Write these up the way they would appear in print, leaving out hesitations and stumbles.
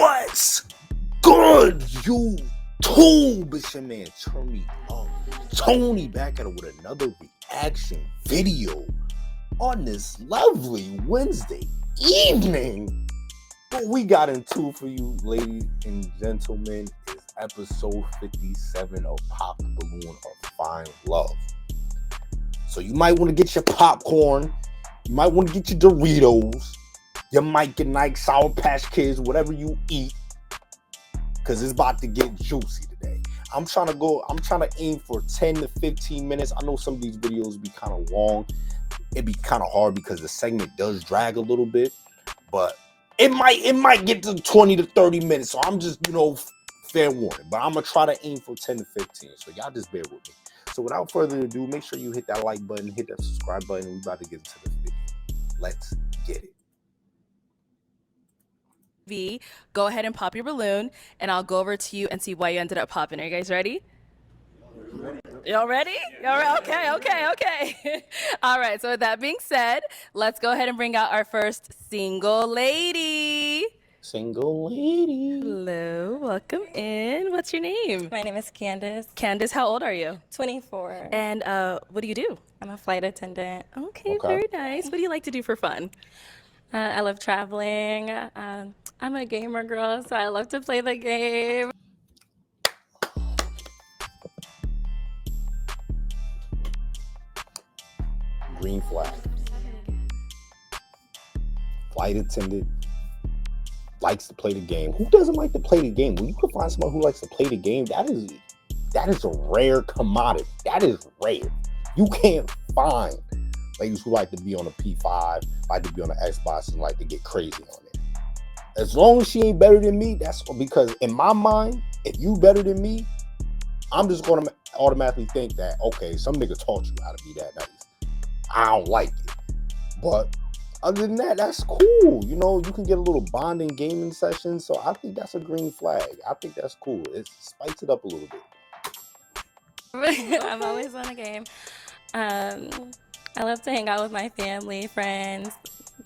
What's good, YouTube? It's your man, Turn Me Up. Tony back at it with another reaction video on this lovely Wednesday evening. What we got into for you, ladies and gentlemen, is episode 57 of Pop the Balloon or Find Love. So you might want to get your popcorn, you might want to get your Doritos, you might get Nike Sour Patch Kids, whatever you eat, because it's about to get juicy today. I'm trying to aim for 10 to 15 minutes. I know some of these videos be kind of long. It'd be kind of hard because the segment does drag a little bit, but it might get to 20 to 30 minutes. So I'm just, fair warning. But I'm going to try to aim for 10 to 15. So y'all just bear with me. So without further ado, make sure you hit that like button, hit that subscribe button, and we're about to get into this video. Let's get it. Go ahead and pop your balloon, and I'll go over to you and see why you ended up popping. Are you guys ready? Y'all ready? Y'all ready? Okay. All right, so with that being said, let's go ahead and bring out our first single lady. Single lady. Hello, welcome in. What's your name? My name is Candace. Candace, how old are you? 24. And what do you do? I'm a flight attendant. Okay, very nice. What do you like to do for fun? I love traveling. I'm a gamer girl, so I love to play the game. Green flag. Flight attendant. Likes to play the game. Who doesn't like to play the game? When you can find someone who likes to play the game, that is a rare commodity. That is rare. You can't find ladies who like to be on a P5, like to be on an Xbox, and like to get crazy on it. As long as she ain't better than me, that's because in my mind, if you better than me, I'm just going to automatically think that, okay, some nigga taught you how to be that nice. I don't like it. But other than that, that's cool. You can get a little bonding gaming session. So I think that's a green flag. I think that's cool. It spikes it up a little bit. I'm always on a game. I love to hang out with my family, friends.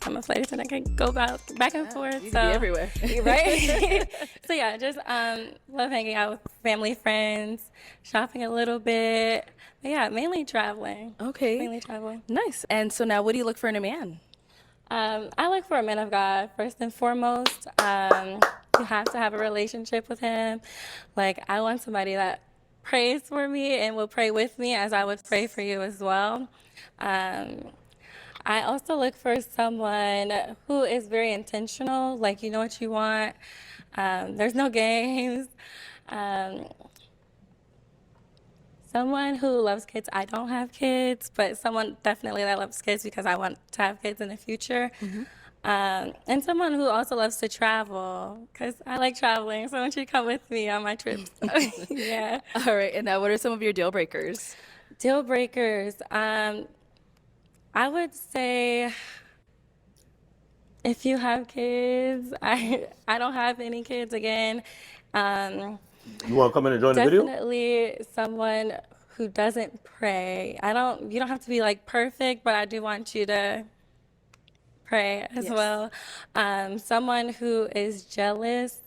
I'm a flight attendant. I can go back and forth. You can be everywhere. Right? So yeah, just love hanging out with family, friends, shopping a little bit. But yeah, mainly traveling. Okay. Mainly traveling. Nice. And so now what do you look for in a man? I look for a man of God, first and foremost. You have to have a relationship with him. Like, I want somebody that prays for me and will pray with me as I would pray for you as well. I also look for someone who is very intentional, like you know what you want. There's no games. Someone who loves kids. I don't have kids, but someone definitely that loves kids because I want to have kids in the future. Mm-hmm. And someone who also loves to travel because I like traveling. So I want you to come with me on my trips. Yeah. All right. And now what are some of your deal breakers? Deal breakers. I would say if you have kids, I don't have any kids again. You want to come in and join the video? Definitely someone who doesn't pray. You don't have to be like perfect, but I do want you to pray as well. Someone who is jealous,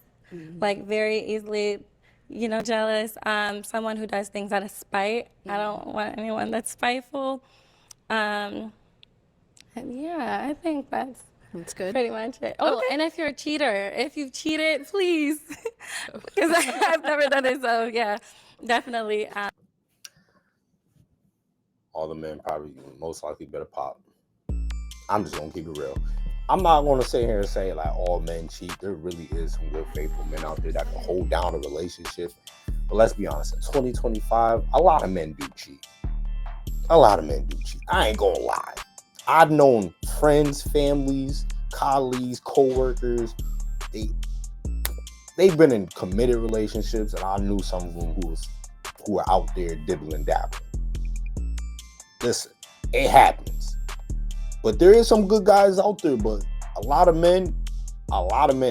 like very easily, jealous. Someone who does things out of spite. I don't want anyone that's spiteful. And yeah, I think that's good. Pretty much it. Oh, and if you're a cheater, if you've cheated, please, because I've never done it. So yeah, definitely. All the men probably most likely better pop. I'm just gonna keep it real. I'm not gonna sit here and say like all men cheat. There really is some good faithful men out there that can hold down a relationship. But let's be honest, in 2025, a lot of men do cheat. I ain't gonna lie. I've known friends, families, colleagues, co-workers. They've been in committed relationships, and I knew some of them who are out there dibbling dabbling. Listen, it happens. But there is some good guys out there, but a lot of men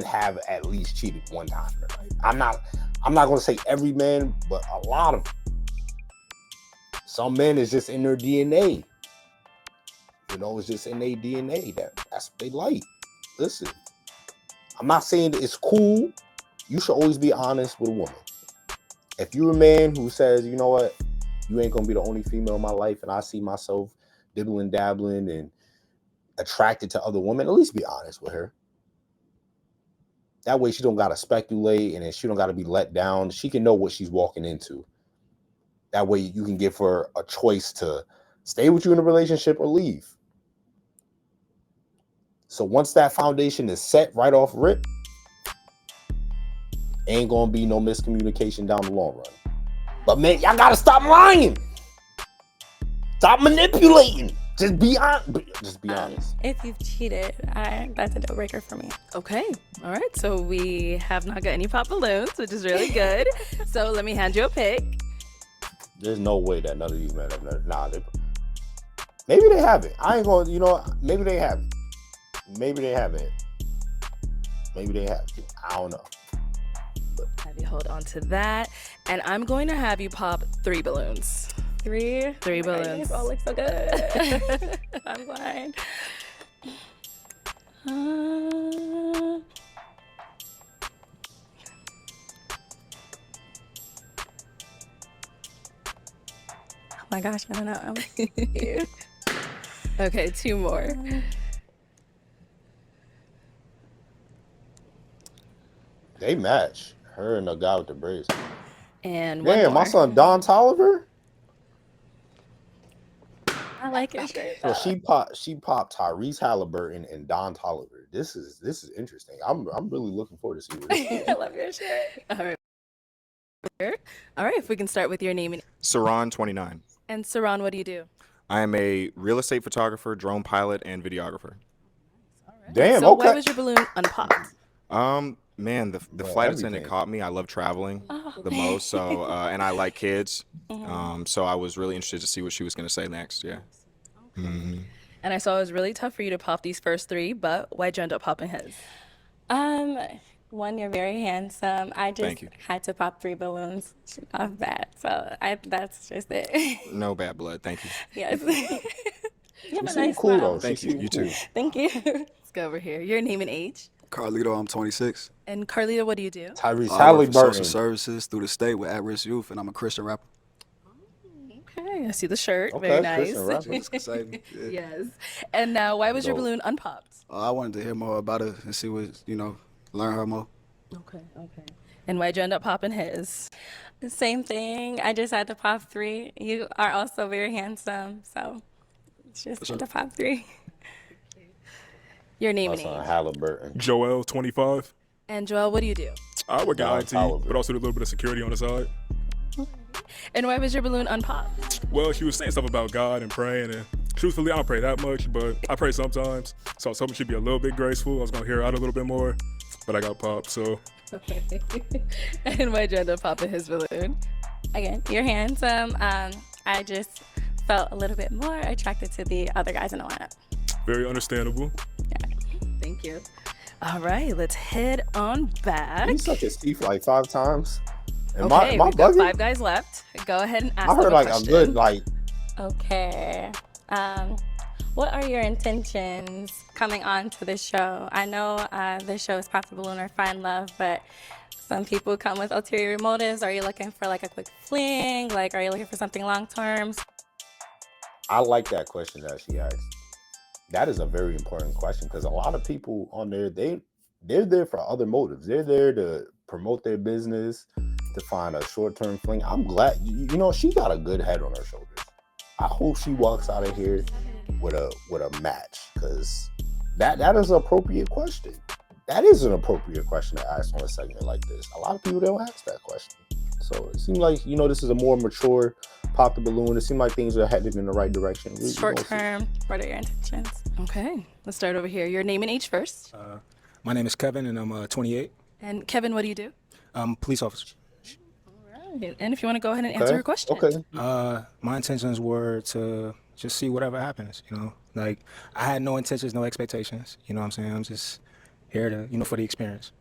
have at least cheated one time in their life. I'm not gonna say every man, but a lot of them. Some men is just in their DNA. It's just in their DNA that's what they like. Listen, I'm not saying that it's cool you should always be honest with a woman. If you're a man who says, you know what, you ain't gonna be the only female in my life, and I see myself dibbling, dabbling, and attracted to other women, at least be honest with her. That way she don't gotta speculate, and then she don't gotta be let down. She can know what she's walking into. That way you can give her a choice to stay with you in a relationship or leave. So once that foundation is set right off rip, ain't gonna be no miscommunication down the long run. But man, y'all gotta stop lying. Stop manipulating. Just be honest. If you've cheated, that's a deal breaker for me. Okay. All right. So we have not got any pop balloons, which is really good. So let me hand you a pick. There's no way that none of these men have maybe they haven't. I ain't gonna, maybe they haven't. Maybe they haven't. Maybe they have. I don't know. Have you hold on to that. And I'm going to have you pop 3 balloons. 3 balloons. These all look so good. I'm blind. Oh my gosh, I don't know. Okay, 2 more. They match. Her and the guy with the braids. And one damn, more. my son Don Tolliver. I like your shirt. So she popped Tyrese Halliburton and Don Tolliver. This is interesting. I'm really looking forward to see what this is. I love your shirt. All right, if we can start with your name. Saran 29. And Saran, what do you do? I am a real estate photographer, drone pilot, and videographer. Damn, So okay. why was your balloon unpopped? Man, the flight attendant caught me. I love traveling the most, so and I like kids. So I was really interested to see what she was going to say next. Yeah. And I saw it was really tough for you to pop these first 3, but why'd you end up popping his? One, you're very handsome. I just Thank you. had to pop 3 balloons off that, so that's just it. No bad blood. Thank you. Yes. You have a She nice cool smile. though. Thank you. You too. Thank you. Let's go over here. Your name and age. Carlito, I'm 26. And Carlita, what do you do? Tyrese I work for social Halliburton. services through the state with at-risk youth, and I'm a Christian rapper. Okay, I see the shirt. Okay, Very nice. Christian rapper. So it's exciting. Yeah. Yes. And now, why was your Dope. balloon unpopped? I wanted to hear more about it and see what, learn her more. Okay. And why'd you end up popping his? The same thing. I just had to pop 3. You are also very handsome, so it's just had to pop 3. Your name My and son age. Halliburton. Joel, 25. And Joel, what do you do? I work Don in IT, Tolliver. but also do a little bit of security on the side. And why was your balloon unpopped? Well, she was saying stuff about God and praying, and truthfully, I don't pray that much, but I pray sometimes. So I was hoping she'd be a little bit graceful. I was going to hear her out a little bit more, but I got popped, so. Okay. And why'd you end up popping his balloon? Again, you're handsome. I just felt a little bit more attracted to the other guys in the lineup. Very understandable. Thank you. All right, let's head on back. He sucked his teeth like 5 times. And Okay, my we've got bugging? 5 guys left. Go ahead and ask I heard them like question. a good like. Okay. What are your intentions coming on to the show? I know this show is Pop the Balloon or Find Love, but some people come with ulterior motives. Are you looking for like a quick fling? Like, are you looking for something long term? I like that question that she asked. That is a very important question because a lot of people on there, they're there for other motives. They're there to promote their business, to find a short-term fling. I'm glad, she got a good head on her shoulders. I hope she walks out of here with a match because that is an appropriate question. That is an appropriate question to ask on a segment like this. A lot of people don't ask that question. So it seems like, this is a more mature Pop the Balloon. It seems like things are headed in the right direction. Short term, what are your intentions? Okay, let's start over here. Your name and age first. My name is Kevin, and I'm 28. And Kevin, what do you do? I'm a police officer. All right. And if you want to go ahead and answer her question. Okay. My intentions were to just see whatever happens, Like, I had no intentions, no expectations, you know what I'm saying? I'm just here to, for the experience.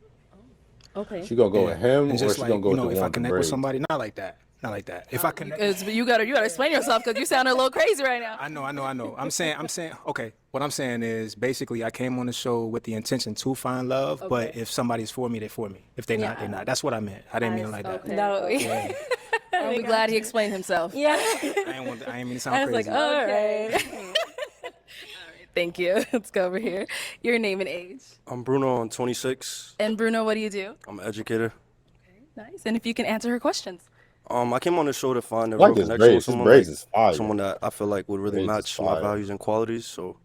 Okay. She gonna go with him, And or just she like, gonna go with the if one I with the connect with braids? somebody, not like that. Not like that. If I connect, You gotta explain yourself because you sound a little crazy right now. I know. I'm saying, okay. What I'm saying is basically I came on the show with the intention to find love, but if somebody's for me, they're for me. If they're not, they're not. That's what I meant. I didn't mean it like that. No. Yeah. I'm glad he explained himself. Yeah. I ain't mean to sound I was crazy. like, all right. Thank you. Let's go over here. Your name and age. I'm Bruno. I'm 26. And Bruno, what do you do? I'm an educator. Nice. And if you can answer her questions. I came on the show to find a Like real this connection braids. with This someone, braids is fire. someone that I feel like would really Braids is match my fire. values and qualities. So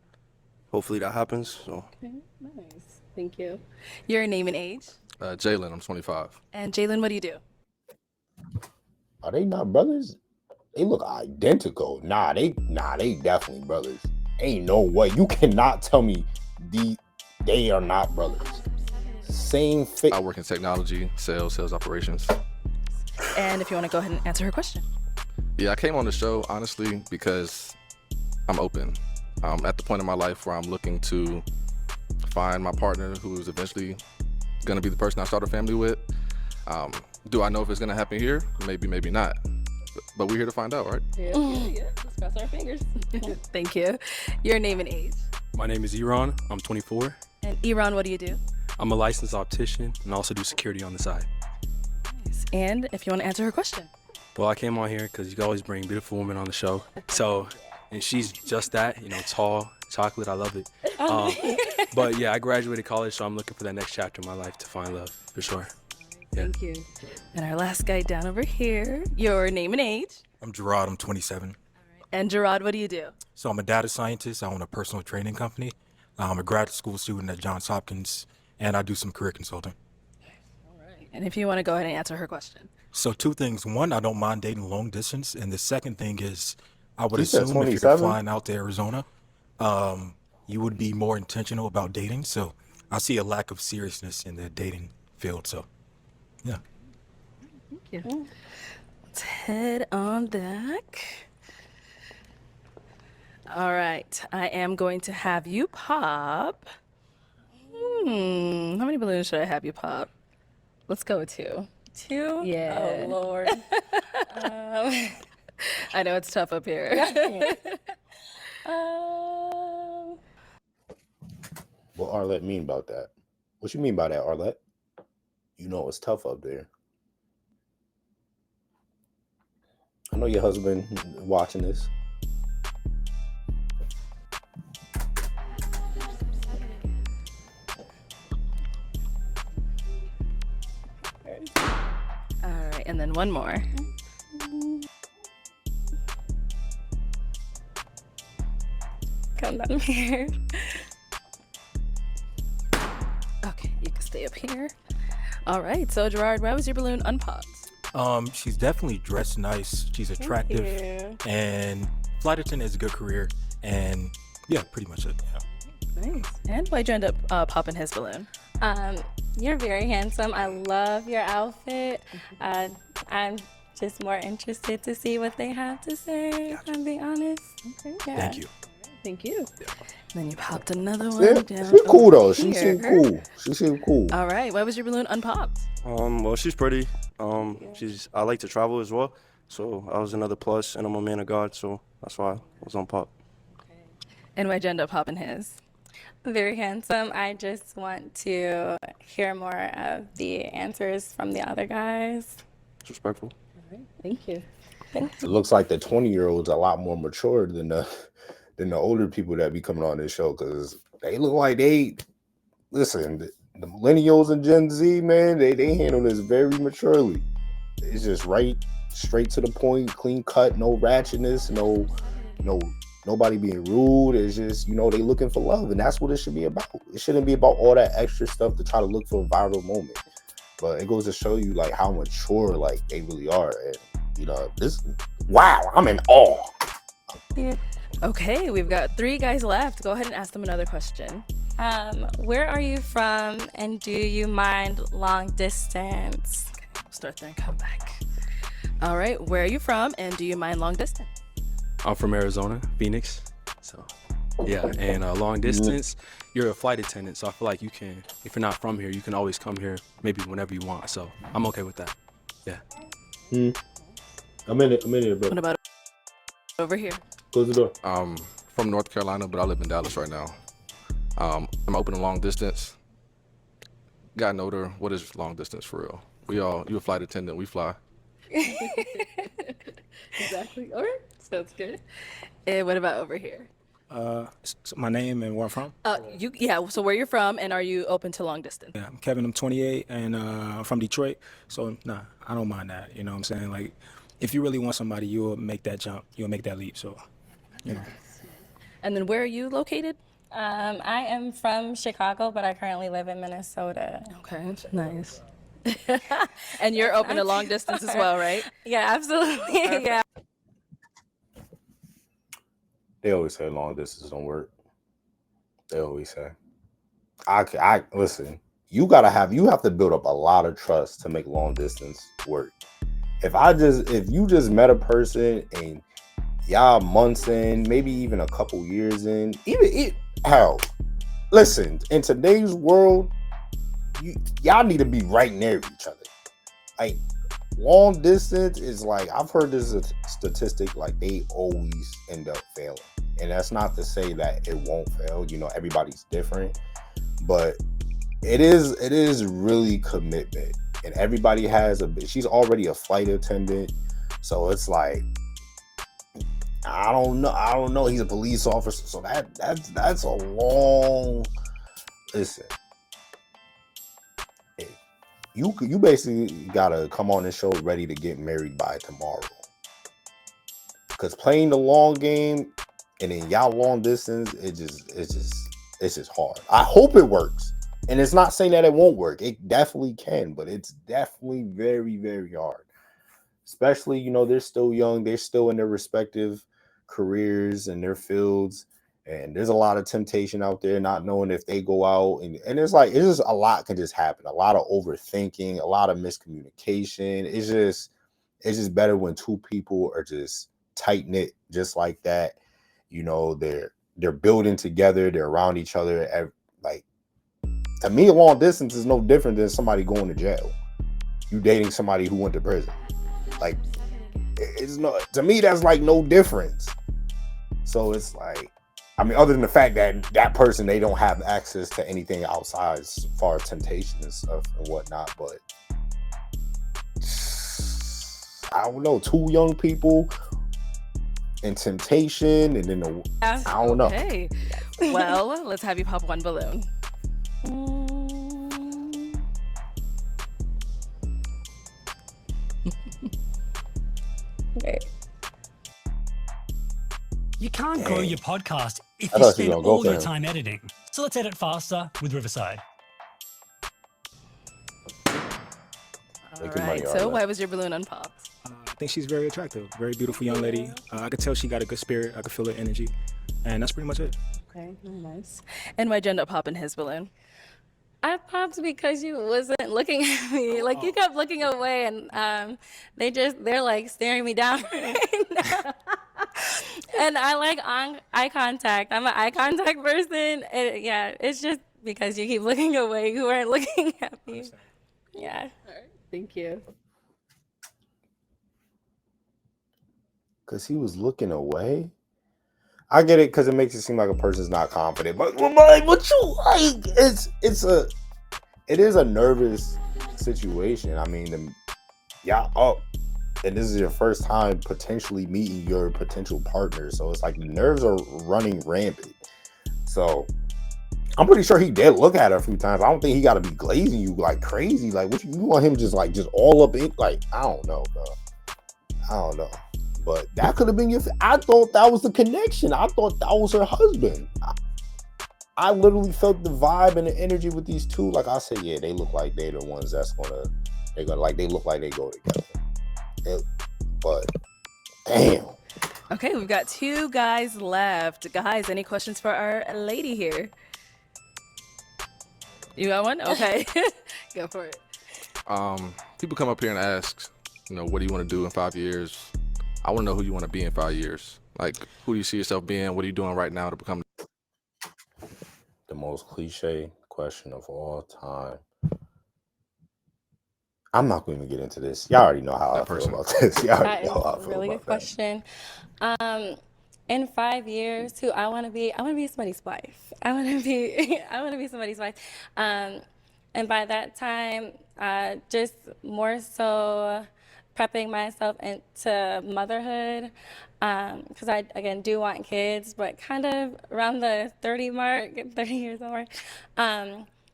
hopefully that happens. So Okay, nice. Thank you. Your name and age. Jalen, I'm 25. And Jalen, what do you do? Are they not brothers? They look identical. Nah, they definitely brothers. Ain't no way. You cannot tell me they are not brothers. Same fit. I work in technology, sales operations. And if you want to go ahead and answer her question. Yeah, I came on the show honestly because I'm open. I'm at the point in my life where I'm looking to find my partner who is eventually going to be the person I start a family with. Do I know if it's going to happen here? Maybe, maybe not. But we're here to find out, right? Yeah. Let's cross our fingers. Thank you. Your name and age. My name is Iran. I'm 24. And Iran, what do you do? I'm a licensed optician and also do security on the side. Nice. And if you want to answer her question. Well, I came on here because you always bring beautiful women on the show. So, and she's just that, tall, chocolate. I love it. But yeah, I graduated college, so I'm looking for that next chapter in my life to find love, for sure. Yeah. Thank you. And our last guy down over here, your name and age. I'm Gerard, I'm 27. And Gerard, what do you do? So I'm a data scientist. I own a personal training company. I'm a graduate school student at Johns Hopkins, and I do some career consulting. And if you want to go ahead and answer her question. So two things. One, I don't mind dating long distance. And the second thing is, I would You said assume if you're 27? flying out to Arizona, you would be more intentional about dating. So I see a lack of seriousness in the dating field. So, yeah. Thank you. Let's head on back. All right. I am going to have you pop. How many balloons should I have you pop? Let's go with 2. 2? Yeah. Oh, Lord. I know it's tough up here. What Arlette mean about that? What you mean by that, Arlette? You know it's tough up there. I know your husband watching this. All right. And then one more. Come down here. Okay. You can stay up here. All right. So, Gerard, why was your balloon unpopped? She's definitely dressed nice. She's attractive. you. And flight attendant is a good career. And yeah, pretty much it. Yeah. Nice. And why'd you end up popping his balloon? You're very handsome. I love your outfit. I'm just more interested to see what they have to say, if I'm being honest. Okay. Yeah. Thank you. Thank you. Then you popped another one Yeah, down. she's cool though. over She here. seemed cool. She seemed cool. All right. Why was your balloon unpopped? well, she's pretty. I like to travel as well. So I was another plus, and I'm a man of God. So that's why I was on pop. And why'd you end up popping his? Very handsome. I just want to hear more of the answers from the other guys. It's respectful. Thank you. It looks like the 20-year-olds are a lot more mature than the older people that be coming on this show, because they look like listen, the millennials and Gen Z, man, they handle this very maturely. It's just right, straight to the point, clean cut, no ratchetness, no nobody being rude. It's just, they looking for love, and that's what it should be about. It shouldn't be about all that extra stuff to try to look for a viral moment. But it goes to show you like how mature like they really are. And wow, I'm in awe. Yeah. Okay, we've got 3 guys left. Go ahead and ask them another question. Where are you from, and do you mind long distance? Okay, we'll start there and come back. All right, where are you from, and do you mind long distance? I'm from Arizona, Phoenix. So, yeah, and long distance, you're a flight attendant. So I feel like you can, if you're not from here, you can always come here maybe whenever you want. So I'm okay with that. Yeah. I'm in it, bro. What about over here? Close the door. From North Carolina, but I live in Dallas right now. I'm open to long distance. Gotten older. What is long distance for real? You a flight attendant, we fly. Exactly. All right. Sounds good. And what about over here? My name and where I'm from. So where you're from, and are you open to long distance? Yeah, I'm Kevin. I'm 28, and I'm from Detroit. So nah, I don't mind that. You know what I'm saying? Like, if you really want somebody, you'll make that jump. You'll make that leap. So, you know. And then where are you located? I am from Chicago, but I currently live in Minnesota. Okay, nice. And you're open to long distance as well, right? Yeah, absolutely. Yeah. They always say long distance don't work. They always say. I listen. You have to build up a lot of trust to make long distance work. If you just met a person and y'all months in, maybe even a couple years in, listen, in today's world, y'all need to be right near each other. Like, long distance is like, I've heard this statistic, like they always end up failing. And that's not to say that it won't fail. You know, everybody's different, but it is really commitment. And everybody she's already a flight attendant. So it's like, I don't know. He's a police officer. So that's a long, listen. You basically gotta come on this show ready to get married by tomorrow. Cause playing the long game and then y'all long distance, it's just hard. I hope it works. And it's not saying that it won't work. It definitely can, but it's definitely very, very hard. Especially, you know, they're still young, they're still in their respective careers and their fields. And there's a lot of temptation out there, not knowing if they go out and it's just a lot can just happen. A lot of overthinking, a lot of miscommunication. It's just better when two people are just tight knit, just like that. You know, they're building together, they're around each other. Like, to me, long distance is no different than somebody going to jail. You dating somebody who went to prison. Like, it's no, to me, that's like no difference. So it's like, I mean, other than the fact that person, they don't have access to anything outside as far as temptation and stuff and whatnot. But I don't know, two young people and temptation, and then I don't know. Okay. Well, let's have you pop one balloon. Okay. You can't grow your podcast if I you thought spend you were gonna go all for your him. time editing. So let's edit faster with Riverside. All right. So why was your balloon unpopped? I think she's very attractive, very beautiful young lady. I could tell she got a good spirit. I could feel her energy, and that's pretty much it. Okay, nice. And why'd you end up popping his balloon? I popped because you wasn't looking at me. Like, you kept looking away, and they're like staring me down right now. And I like eye contact. I'm an eye contact person. And yeah, it's just because you keep looking away. You weren't looking at me. Yeah. All right. Thank you. Because he was looking away. I get it, because it makes it seem like a person's not confident. But what you like? It is a nervous situation. I mean, and this is your first time potentially meeting your potential partner, so it's like the nerves are running rampant. So I'm pretty sure he did look at her a few times. I don't think he got to be glazing you like crazy. Like, what you want him just all up in? Like, I don't know, bro. I don't know. But that could have been I thought that was the connection. I thought that was her husband. I literally felt the vibe and the energy with these two. Like I said, yeah, they look like they're the ones they look like they go together. But damn. Okay, we've got two guys left. Guys, any questions for our lady here? You got one? Okay. Go for it. People come up here and ask, what do you want to do in 5 years? I want to know who you want to be in 5 years. Like, who do you see yourself being? What are you doing right now to become the most cliche question of all time? I'm not going to get into this. Y'all already know how I feel about this. Y'all already That know is how I a feel really about good that. question. In 5 years, who I want to be, I want to be somebody's wife. I want to be, I want to be somebody's wife. And by that time, just more so prepping myself into motherhood, because I again do want kids, but kind of around the 30 mark, 30 years old mark.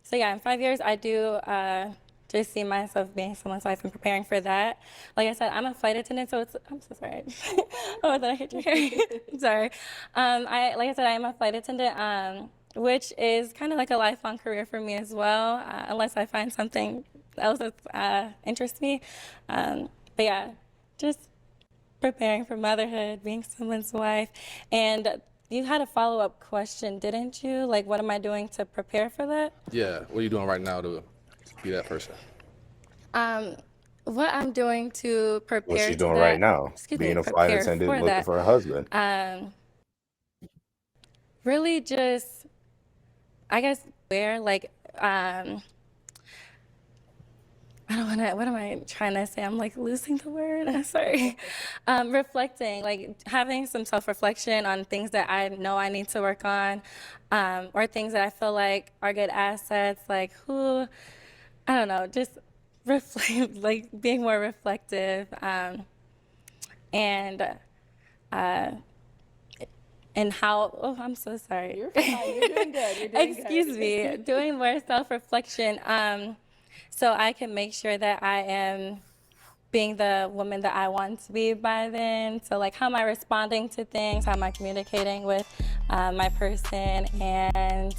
So yeah, in 5 years, I do. Just see myself being someone's wife and preparing for that. Like I said, I'm a flight attendant, so I'm so sorry. Oh, did I hit your hair? Sorry. Like I said, I am a flight attendant, which is kind of like a lifelong career for me as well, unless I find something else that interests me. But yeah, just preparing for motherhood, being someone's wife. And you had a follow-up question, didn't you? Like, what am I doing to prepare for that? Yeah, what are you doing right now to be that person? What I'm doing to prepare What she's to doing right that, now, excuse me, being a flight prepare attendant, for looking that, for a husband. really just, I guess, I don't want to, what am I trying to say? I'm like losing the word. I'm sorry. Reflecting, like having some self-reflection on things that I know I need to work on, or things that I feel like are good assets, like I don't know, just reflect, like being more reflective, and how, oh, I'm so sorry. You're fine. You're doing good. You're doing Excuse me, doing more self-reflection, so I can make sure that I am being the woman that I want to be by then. So like, how am I responding to things? How am I communicating with my person? And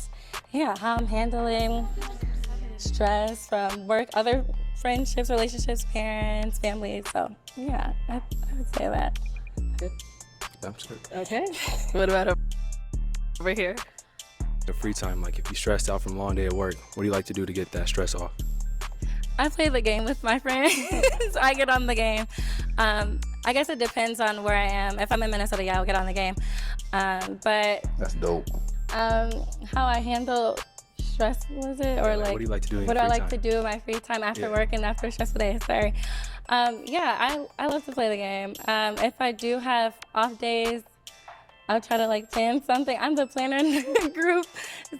yeah, how I'm handling stress from work, other friendships, relationships, parents, family. So yeah, I would say that. That's good. Okay. What about over here? The free time, like if you're stressed out from a long day at work, what do you like to do to get that stress off? I play the game with my friends. So I get on the game. I guess it depends on where I am. If I'm in Minnesota, yeah, I'll get on the game. But That's dope. how I handle stress, was it? Or like, what do you like to do in what your do I free like to time? do in my free time after Yeah. work and after a stressful day? Sorry. Yeah, I love to play the game. If I do have off days, I'll try to like plan something. I'm the planner in the group,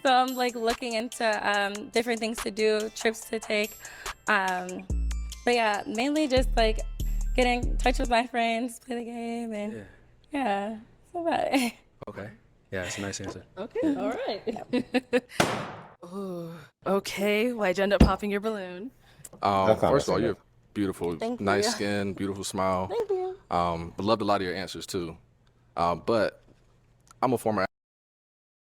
so I'm like looking into different things to do, trips to take. But yeah, mainly just like getting in touch with my friends, play the game, and yeah, that's about it. Okay. Yeah, it's a nice answer. Okay. All right. Ooh, okay. Why'd you end up popping your balloon? First of all, you're beautiful, Thank nice you. skin, beautiful smile. Thank you. But loved a lot of your answers too. But I'm a former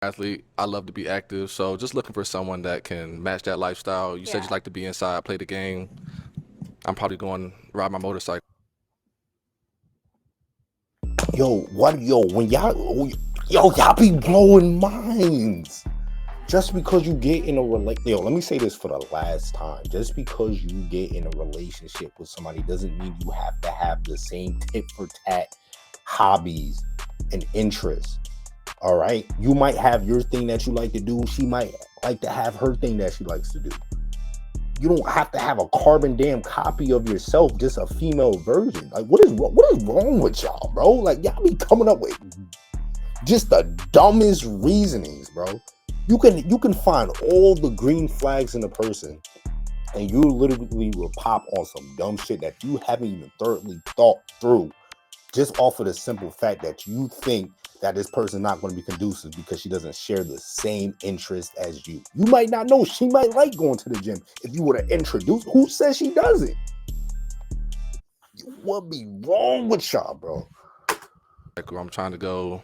athlete. I love to be active, so just looking for someone that can match that lifestyle. You said you like to be inside, play the game. I'm probably going to ride my motorcycle. When y'all be blowing minds. Just because you get in a let me say this for the last time. Just because you get in a relationship with somebody doesn't mean you have to have the same tit for tat hobbies and interests. All right, you might have your thing that you like to do. She might like to have her thing that she likes to do. You don't have to have a carbon damn copy of yourself, just a female version. Like, what is wrong with y'all, bro? Like, y'all be coming up with just the dumbest reasonings, bro. You can find all the green flags in a person, and you literally will pop on some dumb shit that you haven't even thoroughly thought through, just off of the simple fact that you think that this person's not going to be conducive because she doesn't share the same interest as you. You might not know. She might like going to the gym. If you were to introduce, who says she doesn't? What be wrong with y'all, bro? I'm trying to go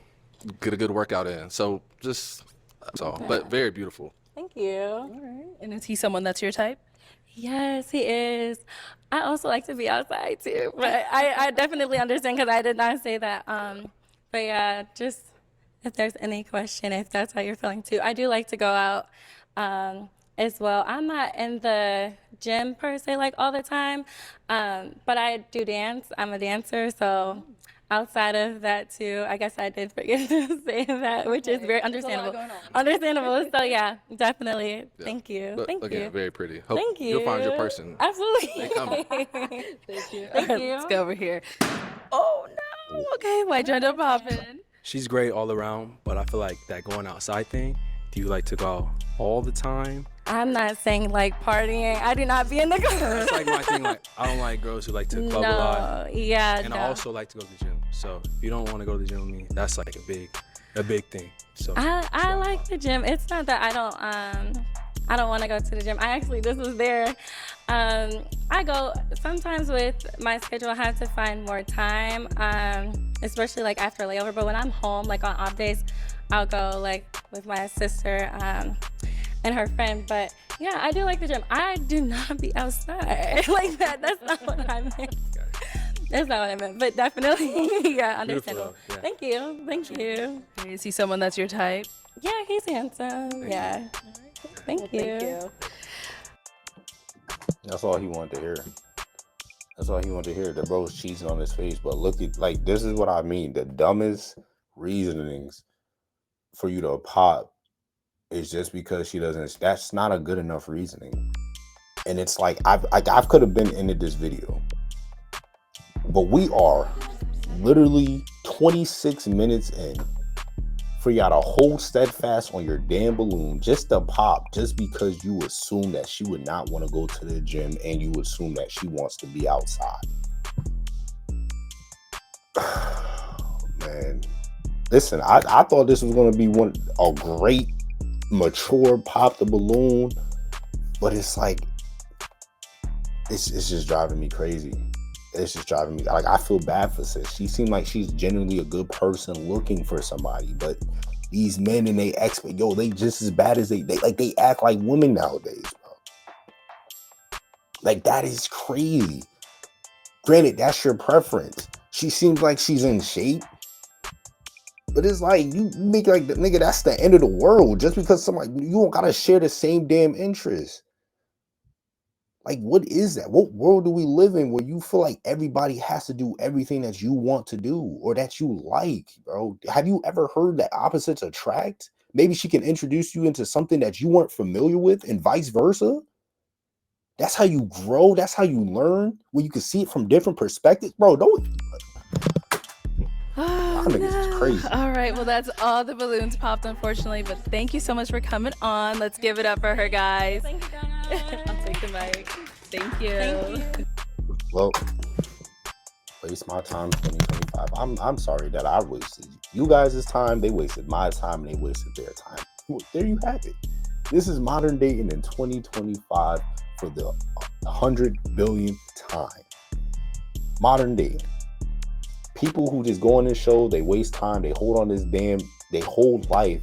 get a good workout in. So just that's all. But very beautiful. Thank you. All right. And is he someone that's your type? Yes, he is. I also like to be outside too, but I definitely understand because I did not say that. But yeah, just if there's any question, if that's how you're feeling too, I do like to go out as well. I'm not in the gym per se like all the time, but I do dance. I'm a dancer, so outside of that too, I guess I did forget to say that, which is very understandable. Understandable. So yeah, definitely. Yeah. Thank you. But Thank again, you. very pretty. Hope Thank you. you'll find your person. Absolutely. They coming. Thank you. Thank All right, you. let's go over here. Oh no. Okay, why'd you end up popping? She's great all around, but I feel like that going outside thing, do you like to go all the time? I'm not saying like partying. I do not be in the club. That's like my thing. Like, I don't like girls who like to club a lot. Yeah, And I also like to go to the gym. So if you don't want to go to the gym with me, that's like a big thing. So I like the gym. It's not that I don't want to go to the gym. This was there. I go sometimes with my schedule. I have to find more time, especially like after layover. But when I'm home, like on off days, I'll go like with my sister and her friend. But yeah, I do like the gym. I do not be outside like that. That's not what I meant. That's not what I meant. But definitely, yeah, understandable. Yeah. Thank you. Thank you. Do you see someone that's your type? Yeah, he's handsome. Yeah. Thank you. That's all he wanted to hear. That's all he wanted to hear. The bro's cheating on his face. But look at, like, this is what I mean. The dumbest reasonings for you to pop is just because she doesn't. That's not a good enough reasoning. And it's like, I could have been into this video. But we are literally 26 minutes in for y'all to hold steadfast on your damn balloon just to pop, just because you assume that she would not want to go to the gym and you assume that she wants to be outside. Man, listen, I thought this was going to be a great, mature pop the balloon, but it's like, it's just driving me crazy. It's just driving me, like, I feel bad for sis. She seemed like she's genuinely a good person looking for somebody, but these men and they they just as bad as they act like women nowadays, bro. Like, that is crazy. Granted, that's your preference. She seems like she's in shape, but it's like you make like the nigga, that's the end of the world just because somebody, you don't gotta share the same damn interests. Like, what is that? What world do we live in where you feel like everybody has to do everything that you want to do or that you like, bro? Have you ever heard that opposites attract? Maybe she can introduce you into something that you weren't familiar with and vice versa. That's how you grow. That's how you learn, when you can see it from different perspectives. Bro, don't. Oh, Niggas is crazy. All right, well, that's all the balloons popped, unfortunately, but thank you so much for coming on. Let's give it up for her, guys. Thank you, Donna. I'll take the mic. Thank you. Well, waste my time 2025. I'm sorry that I wasted you guys' time. They wasted my time and they wasted their time. Well, there you have it. This is modern dating in 2025 for the 100 billionth time. Modern dating. People who just go on this show, they waste time, they hold on they hold life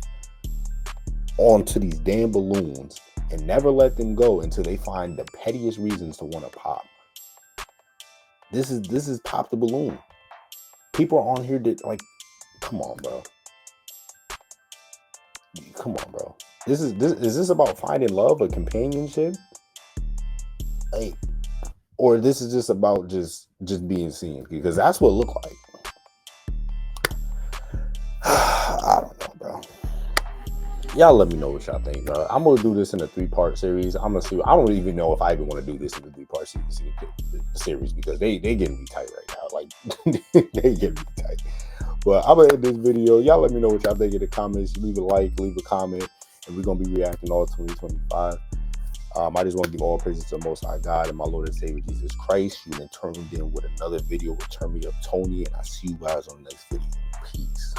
onto these damn balloons and never let them go until they find the pettiest reasons to want to pop. This is pop the balloon. People are on here that, like, come on, bro. Come on, bro. Is this about finding love or companionship? Like, or this is just about just being seen? Because that's what it looked like. I don't know, bro. Y'all let me know what y'all think. I'm gonna do this in a 3-part series. I'm gonna see. I don't even know if I even want to do this in a 3-part series because they getting me tight right now. Like they getting me tight. But I'm gonna end this video. Y'all let me know what y'all think in the comments. Leave a like, leave a comment, and we're gonna be reacting all 2025. I just want to give all praises to the Most High God and my Lord and Savior Jesus Christ. You then turned in with another video with Turn Me Up Tony, and I see you guys on the next video. Peace.